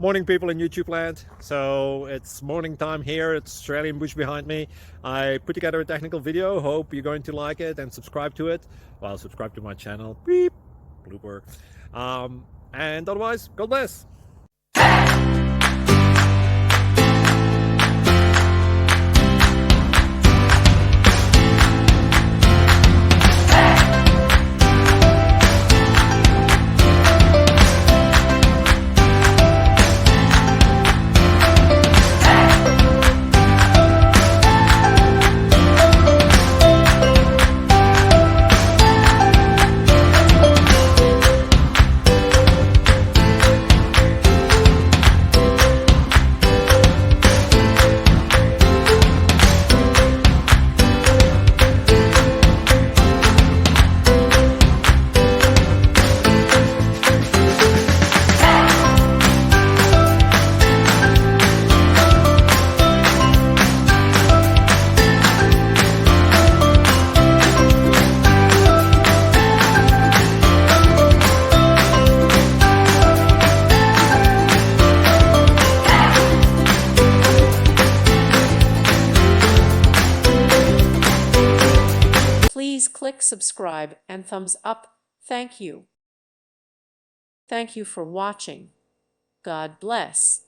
Morning, people in YouTube land. So it's morning time here. It's Australian bush behind me. I put together a technical video. Hope you're going to like it and subscribe to it. Well, subscribe to my channel. Beep. Blooper. And otherwise, God bless. Please click subscribe and thumbs up. Thank you. Thank you for watching. God bless.